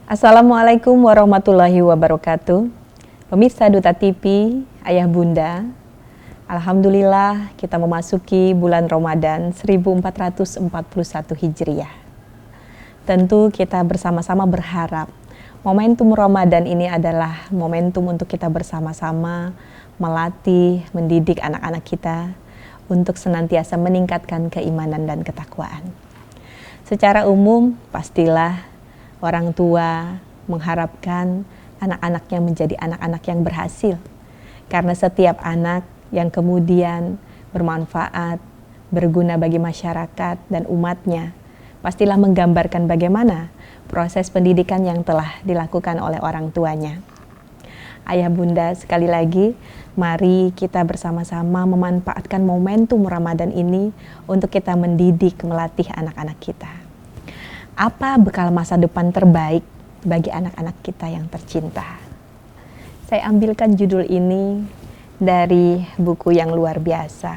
Assalamualaikum warahmatullahi wabarakatuh. Pemirsa Duta TV, Ayah Bunda, Alhamdulillah kita memasuki bulan Ramadan 1441 Hijriah. Tentu kita bersama-sama berharap momentum Ramadan ini adalah momentum untuk kita bersama-sama melatih, mendidik anak-anak kita untuk senantiasa meningkatkan keimanan dan ketakwaan. Secara umum, pastilah orang tua mengharapkan anak-anaknya menjadi anak-anak yang berhasil. Karena setiap anak yang kemudian bermanfaat, berguna bagi masyarakat dan umatnya, pastilah menggambarkan bagaimana proses pendidikan yang telah dilakukan oleh orang tuanya. Ayah Bunda, sekali lagi, mari kita bersama-sama memanfaatkan momentum Ramadan ini untuk kita mendidik, melatih anak-anak kita. Apa bekal masa depan terbaik bagi anak-anak kita yang tercinta? Saya ambilkan judul ini dari buku yang luar biasa.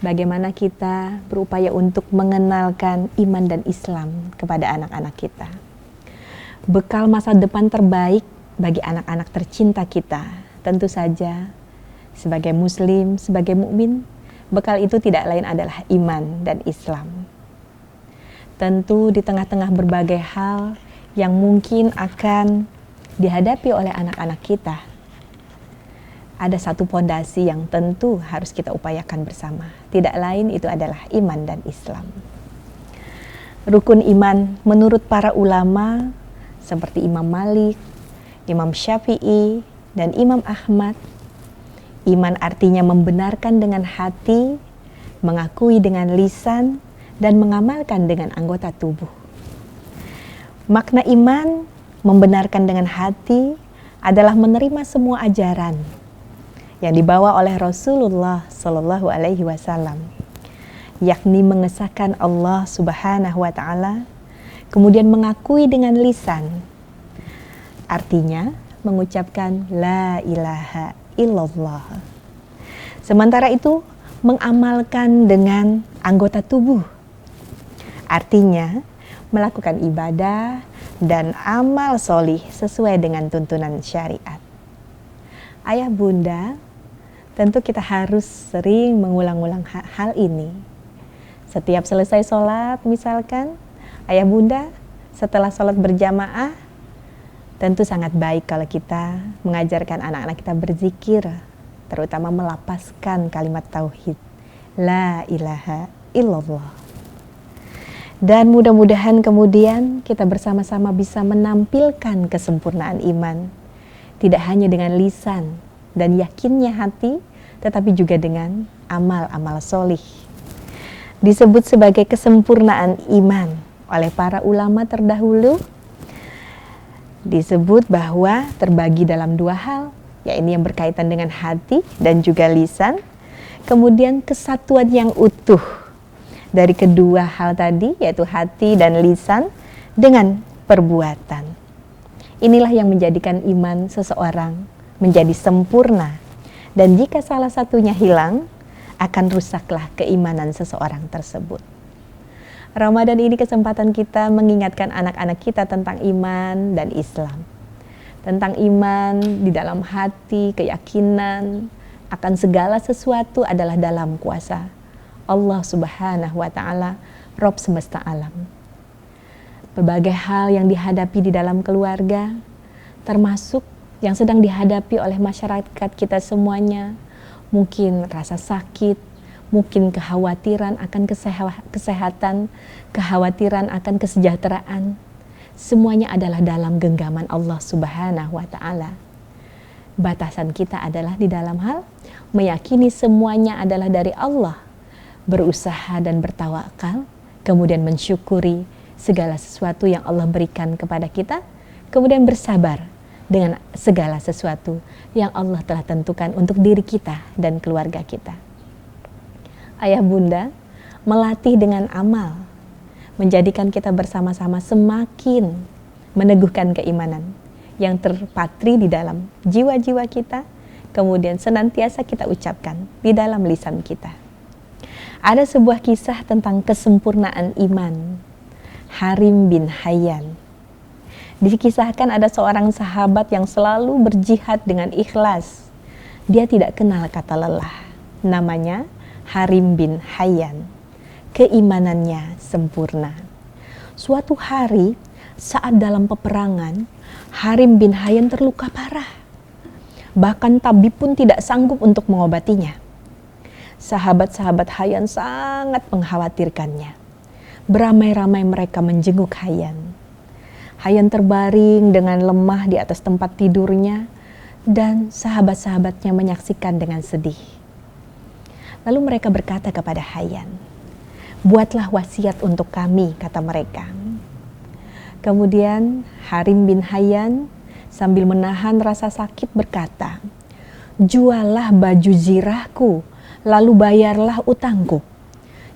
Bagaimana kita berupaya untuk mengenalkan iman dan Islam kepada anak-anak kita. Bekal masa depan terbaik bagi anak-anak tercinta kita, tentu saja sebagai muslim, sebagai mukmin, bekal itu tidak lain adalah iman dan Islam. Tentu di tengah-tengah berbagai hal yang mungkin akan dihadapi oleh anak-anak kita, ada satu pondasi yang tentu harus kita upayakan bersama. Tidak lain itu adalah iman dan Islam. Rukun iman menurut para ulama seperti Imam Malik, Imam Syafi'i, dan Imam Ahmad, iman artinya membenarkan dengan hati, mengakui dengan lisan, dan mengamalkan dengan anggota tubuh. Makna iman membenarkan dengan hati adalah menerima semua ajaran yang dibawa oleh Rasulullah Shallallahu Alaihi Wasallam, yakni mengesahkan Allah Subhanahu Wa Taala, kemudian mengakui dengan lisan, artinya mengucapkan la ilaha illallah. Sementara itu mengamalkan dengan anggota tubuh, artinya melakukan ibadah dan amal solih sesuai dengan tuntunan syariat. Ayah Bunda, tentu kita harus sering mengulang-ulang hal ini. Setiap selesai sholat misalkan, Ayah Bunda setelah sholat berjamaah, tentu sangat baik kalau kita mengajarkan anak-anak kita berzikir, terutama melapaskan kalimat tauhid, la ilaha illallah. Dan mudah-mudahan kemudian kita bersama-sama bisa menampilkan kesempurnaan iman, tidak hanya dengan lisan dan yakinnya hati, tetapi juga dengan amal-amal solih. Disebut sebagai kesempurnaan iman oleh para ulama terdahulu, disebut bahwa terbagi dalam dua hal, yaitu yang berkaitan dengan hati dan juga lisan, kemudian kesatuan yang utuh dari kedua hal tadi, yaitu hati dan lisan dengan perbuatan. Inilah yang menjadikan iman seseorang menjadi sempurna, dan jika salah satunya hilang, akan rusaklah keimanan seseorang tersebut. Ramadan ini kesempatan kita mengingatkan anak-anak kita tentang iman dan Islam. Tentang iman di dalam hati, keyakinan akan segala sesuatu adalah dalam kuasa Allah Subhanahu Wa Taala, Rabb semesta alam. Berbagai hal yang dihadapi di dalam keluarga, termasuk yang sedang dihadapi oleh masyarakat kita semuanya, mungkin rasa sakit, mungkin kekhawatiran akan kesehatan, kekhawatiran akan kesejahteraan, semuanya adalah dalam genggaman Allah Subhanahu Wa Taala. Batasan kita adalah di dalam hal meyakini semuanya adalah dari Allah, berusaha dan bertawakal, kemudian mensyukuri segala sesuatu yang Allah berikan kepada kita, kemudian bersabar dengan segala sesuatu yang Allah telah tentukan untuk diri kita dan keluarga kita. Ayah Bunda, melatih dengan amal, menjadikan kita bersama-sama semakin meneguhkan keimanan yang terpatri di dalam jiwa-jiwa kita, kemudian senantiasa kita ucapkan di dalam lisan kita. Ada sebuah kisah tentang kesempurnaan iman Harim bin Hayyan. Dikisahkan ada seorang sahabat yang selalu berjihad dengan ikhlas. Dia tidak kenal kata lelah. Namanya Harim bin Hayyan. Keimanannya sempurna. Suatu hari saat dalam peperangan, Harim bin Hayyan terluka parah. Bahkan tabib pun tidak sanggup untuk mengobatinya. Sahabat-sahabat Hayyan sangat mengkhawatirkannya. Beramai-ramai mereka menjenguk Hayyan. Hayyan terbaring dengan lemah di atas tempat tidurnya dan sahabat-sahabatnya menyaksikan dengan sedih. Lalu mereka berkata kepada Hayyan, "Buatlah wasiat untuk kami," kata mereka. Kemudian Harim bin Hayyan sambil menahan rasa sakit berkata, "Juallah baju zirahku, lalu bayarlah utangku.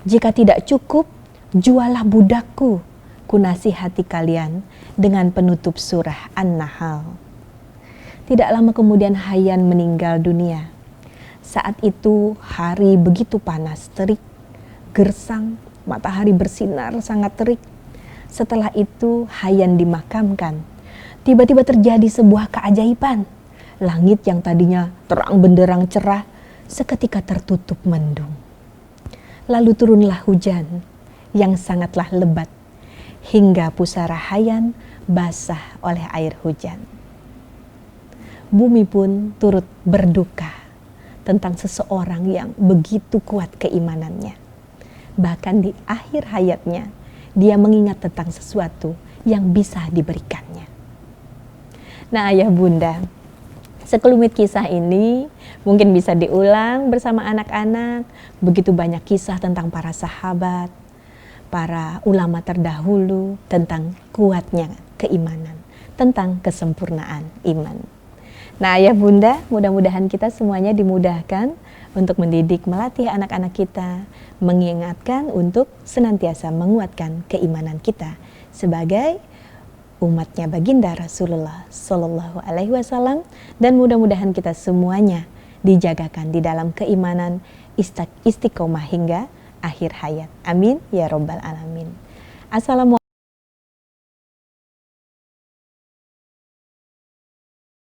Jika tidak cukup, juallah budakku. Kunasihati kalian dengan penutup surah An-Nahl." Tidak lama kemudian Hayyan meninggal dunia. Saat itu hari begitu panas, terik, gersang, matahari bersinar sangat terik. Setelah itu Hayyan dimakamkan. Tiba-tiba terjadi sebuah keajaiban. Langit yang tadinya terang benderang cerah seketika tertutup mendung. Lalu turunlah hujan yang sangatlah lebat hingga pusara Hayyan basah oleh air hujan. Bumi pun turut berduka tentang seseorang yang begitu kuat keimanannya. Bahkan di akhir hayatnya, dia mengingat tentang sesuatu yang bisa diberikannya. Nah, ayah bunda, sekelumit kisah ini mungkin bisa diulang bersama anak-anak. Begitu banyak kisah tentang para sahabat, para ulama terdahulu, tentang kuatnya keimanan, tentang kesempurnaan iman. Nah, ayah bunda, mudah-mudahan kita semuanya dimudahkan untuk mendidik, melatih anak-anak kita, mengingatkan untuk senantiasa menguatkan keimanan kita sebagai umatnya baginda Rasulullah Shallallahu Alaihi Wasallam, dan mudah-mudahan kita semuanya dijagakan di dalam keimanan istiqomah hingga akhir hayat. Amin ya robbal alamin. Assalamualaikum.